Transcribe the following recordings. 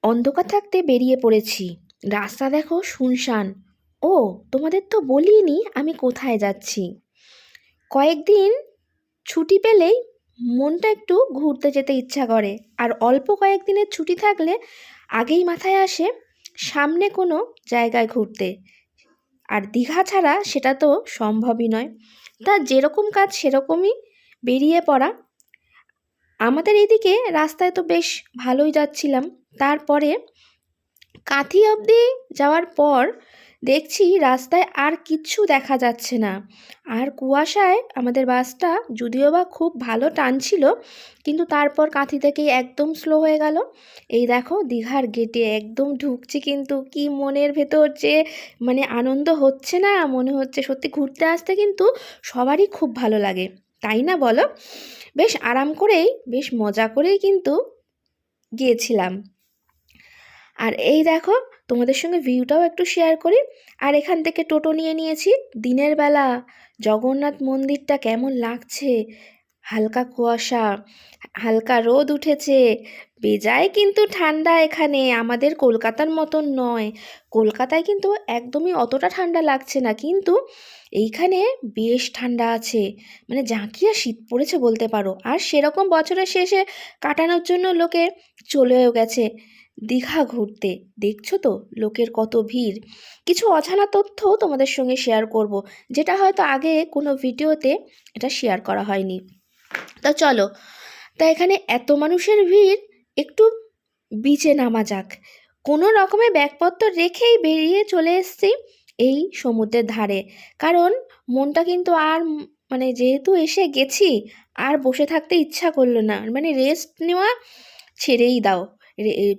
অন্ধকার থাকতে বেরিয়ে পড়েছি। রাস্তা দেখো শুনশান। ও, তোমাদের তো বলিনি আমি কোথায় যাচ্ছি। কয়েকদিন ছুটি পেলেই মনটা একটু ঘুরতে যেতে ইচ্ছা করে। আর অল্প কয়েকদিনের ছুটি থাকলে আগেই মাথায় আসে সামনে কোনো জায়গায় ঘুরতে। আর দীঘা ছাড়া সেটা তো সম্ভবই নয়। তা যেরকম কাজ সেরকমই বেরিয়ে পড়া। আমাদের এদিকে রাস্তায় তো বেশ ভালোই যাচ্ছিলাম। তারপরে কাঁথি অবধি যাওয়ার পর দেখছি রাস্তায় আর কিচ্ছু দেখা যাচ্ছে না। আর কুয়াশায় আমাদের বাসটা যদিও বা খুব ভালো টানছিল, কিন্তু তারপর কাঁথি থেকেই একদম স্লো হয়ে গেল। এই দেখো দীঘার গেটে একদম ঢুকছি, কিন্তু কি মনের ভেতর যে মানে আনন্দ হচ্ছে না, মনে হচ্ছে সত্যি ঘুরতে আসতে কিন্তু সবারই খুব ভালো লাগে, তাই না বলো? বেশ আরাম করেই বেশ মজা করেই কিন্তু গিয়েছিলাম। আর এই দেখো তোমাদের সঙ্গে ভিউটাও একটু শেয়ার করি। আর এখান থেকে টোটো নিয়ে নিয়েছি। দিনের বেলা জগন্নাথ মন্দিরটা কেমন লাগছে, হালকা কুয়াশা, হালকা রোদ উঠেছে, বেজায় কিন্তু ঠান্ডা এখানে, আমাদের কলকাতার মতন নয়। কলকাতায় কিন্তু একদমই অতটা ঠান্ডা লাগছে না, কিন্তু এইখানে বেশ ঠান্ডা আছে, মানে জাঁকিয়া শীত পড়েছে বলতে পারো। আর সেরকম বছরের শেষে কাটানোর জন্য লোকে চলেও গেছে দীঘা ঘুরতে। দেখছো তো লোকের কত ভিড়। কিছু অজানা তথ্য তোমাদের সঙ্গে শেয়ার করব, যেটা হয়তো আগে কোনো ভিডিওতে এটা শেয়ার করা হয়নি। তো চলো, তা এখানে এত মানুষের ভিড়, একটু বিচে নামা যাক। কোনো রকমের ব্যাগপত্র রেখেই বেরিয়ে চলে এসেছি এই সমুদ্রের ধারে। কারণ মনটা কিন্তু আর মানে যেহেতু এসে গেছি, আর বসে থাকতে ইচ্ছা করলো না, মানে রেস্ট নেওয়া ছেড়েই দাও।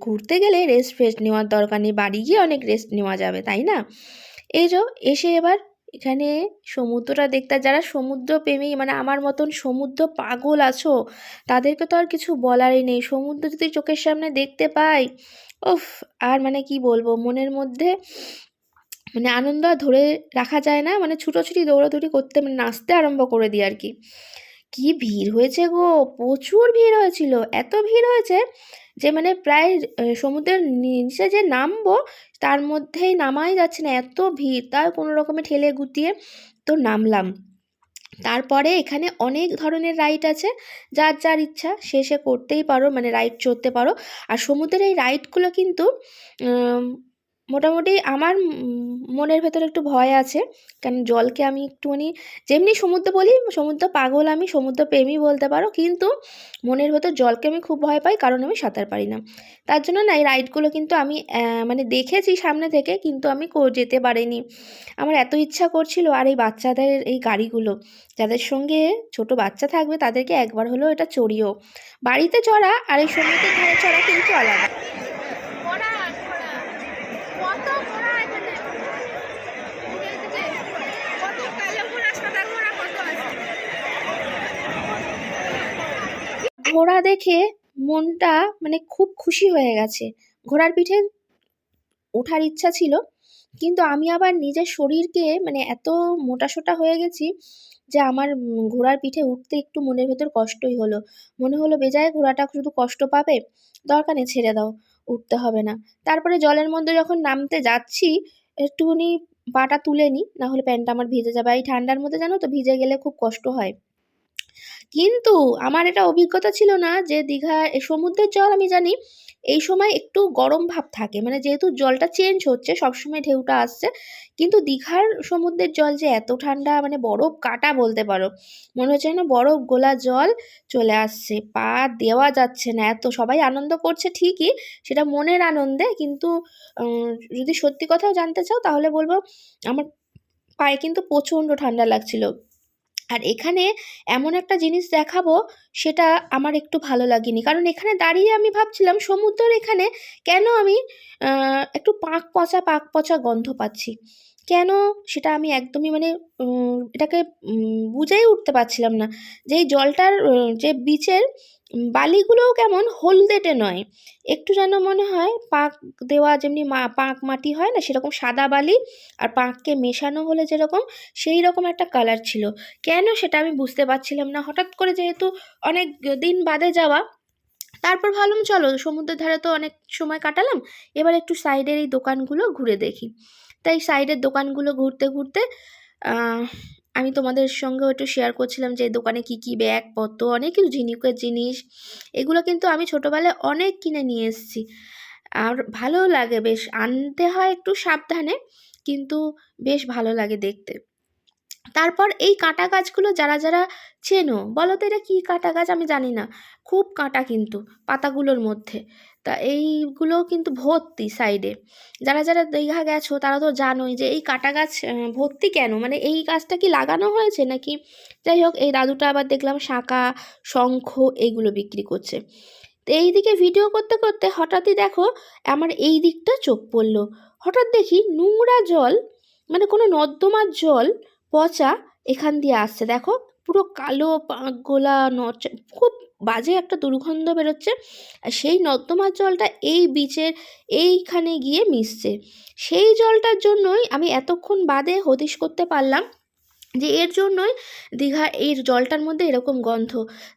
ঘুরতে গেলে রেস্ট ফেস্ট নেওয়ার দরকার নেই, বাড়ি গিয়ে অনেক রেস্ট নেওয়া যাবে, তাই না? এই যে এসে এবার এখানে সমুদ্রটা দেখতে, যারা সমুদ্র প্রেমী মানে আমার মতন সমুদ্র পাগল আছো, তাদেরকে তো আর কিছু বলারই নেই। সমুদ্র যদি চোখের সামনে দেখতে পাই, উফ, আর মানে কি বলবো, মনের মধ্যে মানে আনন্দ আর ধরে রাখা যায় না, মানে ছুটোছুটি দৌড়াদৌড়ি করতে মানে নাচতে আরম্ভ করে দিই আর কি। কি ভিড় হয়েছে গো, প্রচুর ভিড় হয়েছিল। এত ভিড় হয়েছে যে মানে প্রায় সমুদ্রের নিচে যে নামবো তার মধ্যেই নামাই যাচ্ছে না, এত ভিড়। তার কোনো রকমে ঠেলে গুটিয়ে তো নামলাম। তারপরে এখানে অনেক ধরনের রাইড আছে, যার যার ইচ্ছা সে সে করতেই পারো, মানে রাইড চড়তে পারো। আর সমুদ্রের এই রাইডগুলো কিন্তু মোটামুটি আমার মনের ভেতরে একটু ভয় আছে, কারণ জলকে আমি একটুখানি, যেমনি সমুদ্র বলি সমুদ্র পাগল, আমি সমুদ্র প্রেমী বলতে পারো, কিন্তু মনের ভেতর জলকে আমি খুব ভয় পাই, কারণ আমি সাঁতার পারি না। তার জন্য না এই রাইডগুলো কিন্তু আমি মানে দেখেছি সামনে থেকে, কিন্তু আমি যেতে পারিনি। আমার এত ইচ্ছা করছিল। আর এই বাচ্চাদের এই গাড়িগুলো, যাদের সঙ্গে ছোট বাচ্চা থাকবে তাদেরকে একবার হলেও এটা চড়িও। বাড়িতে চড়া আর এই সমুদ্রের ধারে চড়া কিন্তু আলাদা। ঘোড়া দেখে মনটা মানে খুব খুশি হয়ে গেছে। ঘোড়ার পিঠে ওঠার ইচ্ছা ছিল, কিন্তু আমি আবার নিজের শরীরকে মানে এত মোটাসোটা হয়ে গেছি যে আমার ঘোড়ার পিঠে উঠতে একটু মনের ভেতর কষ্টই হলো। মনে হলো বেজায় ঘোড়াটা শুধু কষ্ট পাবে, দরকার নেই, ছেড়ে দাও, উঠতে হবে না। তারপরে জলের মধ্যে যখন নামতে যাচ্ছি, একটুখানি পাটা তুলে নিই, না হলে প্যান্টটা আমার ভিজে যাবে। এই ঠান্ডার মধ্যে জানো তো ভিজে গেলে খুব কষ্ট হয়। কিন্তু আমার এটা অভিজ্ঞতা ছিল না যে দীঘার সমুদ্রের জল, আমি জানি এই সময় একটু গরম ভাব থাকে, মানে যেহেতু জলটা চেঞ্জ হচ্ছে সবসময় ঢেউটা আসছে, কিন্তু দীঘার সমুদ্রের জল যে এত ঠান্ডা, মানে বরফ কাটা বলতে পারো। মনে হচ্ছে না বরফ গোলা জল চলে আসছে, পা দেওয়া যাচ্ছে না, এত সবাই আনন্দ করছে ঠিকই, সেটা মনের আনন্দে, কিন্তু যদি সত্যি কথাও জানতে চাও তাহলে বলবো আমার পায়ে কিন্তু প্রচণ্ড ঠান্ডা লাগছিল। আর এখানে এমন একটা জিনিস দেখাবো, সেটা আমার একটু ভালো লাগেনি, কারণ এখানে দাঁড়িয়ে আমি ভাবছিলাম সমুদ্রের এখানে কেন আমি একটু পাক পচা গন্ধ পাচ্ছি, কেন সেটা আমি একদমই মানে এটাকে বুঝেই উঠতে পারছিলাম না। যে এই জলটার যে বিচের বালিগুলোও কেমন হলদেটে নয়, একটু যেন মনে হয় পাক দেওয়া, যেমনি পাক মাটি হয় না সেরকম সাদা বালি, আর পাককে মেশানো হলে যেরকম সেই রকম একটা কালার ছিল। কেন সেটা আমি বুঝতে পারছিলাম না। হঠাৎ করে যেহেতু অনেক দিন বাদে যাওয়া, তারপর ভাবলাম চলো সমুদ্রের ধারে তো অনেক সময় কাটালাম, এবার একটু সাইডের এই দোকানগুলো ঘুরে দেখি। তাই সাইডের দোকানগুলো ঘুরতে ঘুরতে আহ, আমি তোমাদের সঙ্গেও একটু শেয়ার করছিলাম যে দোকানে কি কি ব্যাগপত্র, অনেক কিছু ঝিনুকের জিনিস, এগুলো কিন্তু আমি ছোটোবেলায় অনেক কিনে নিয়ে এসেছি। আর ভালোও লাগে, বেশ আনতে হয় একটু সাবধানে, কিন্তু বেশ ভালো লাগে দেখতে। তারপর এই কাঁটা গাছগুলো যারা যারা চেনো বলো তো, এটা কী কাঁটা গাছ আমি জানি না, খুব কাঁটা কিন্তু পাতাগুলোর মধ্যে। তা এইগুলো কিন্তু ভর্তি সাইডে, যারা যারা দীঘা গেছো তারা তো জানোই যে এই কাঁটা গাছ ভর্তি কেন, মানে এই গাছটা কি লাগানো হয়েছে নাকি। যাই হোক, এই দাদুটা আবার দেখলাম শাঁখা শঙ্খ এইগুলো বিক্রি করছে। তো এই দিকে ভিডিও করতে করতে হঠাৎই দেখো আমার এই দিকটা চোখ পড়লো। হঠাৎ দেখি নোংরা জল, মানে কোনো নর্দমার জল পচা এখান দিয়ে আসছে, দেখো পুরো কালো পাঁক গোলা খুব বাজে একটা দুর্গন্ধ বেরোচ্ছে। আর সেই নর্দমার জলটা এই বিচের এইখানে গিয়ে মিশছে। সেই জলটার জন্যই আমি এতক্ষণ বাদে হদিশ করতে পারলাম যে এর জন্যই দীঘার এই জলটার মধ্যে এরকম গন্ধ।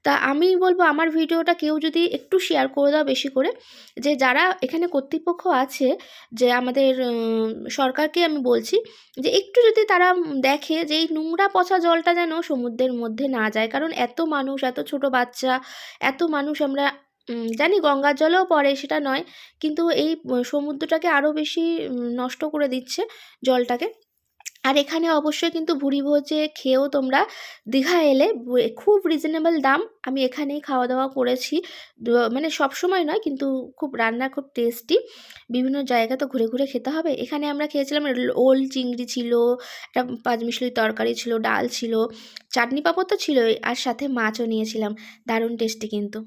তা আমি বলবো আমার ভিডিওটা কেউ যদি একটু শেয়ার করে দাও বেশি করে, যে যারা এখানে কর্তৃপক্ষ আছে, যে আমাদের সরকারকে আমি বলছি যে একটু যদি তারা দেখে যে এই নোংরা পচা জলটা যেন সমুদ্রের মধ্যে না যায়, কারণ এত মানুষ, এত ছোট বাচ্চা, এত মানুষ আমরা জানি গঙ্গার জলেও পড়ে সেটা নয়, কিন্তু এই সমুদ্রটাকে আরও বেশি নষ্ট করে দিচ্ছে জলটাকে। আর এখানে অবশ্যই কিন্তু ভুরিভোজে খেয়েও তোমরা দীঘা এলে খুব রিজনেবল দাম, আমি এখানেই খাওয়া দাওয়া করেছি। মানে সব সময় নয়, কিন্তু খুব রান্না খুব টেস্টি, বিভিন্ন জায়গা তো ঘুরে ঘুরে খেতে হবে। এখানে আমরা খেয়েছিলাম ওল চিংড়ি ছিল, একটা পাঁচমিশালি তরকারি ছিল, ডাল ছিল, চাটনি পাঁপড় তো ছিলই, আর সাথে মাছও নিয়েছিলাম, দারুণ টেস্টি কিন্তু।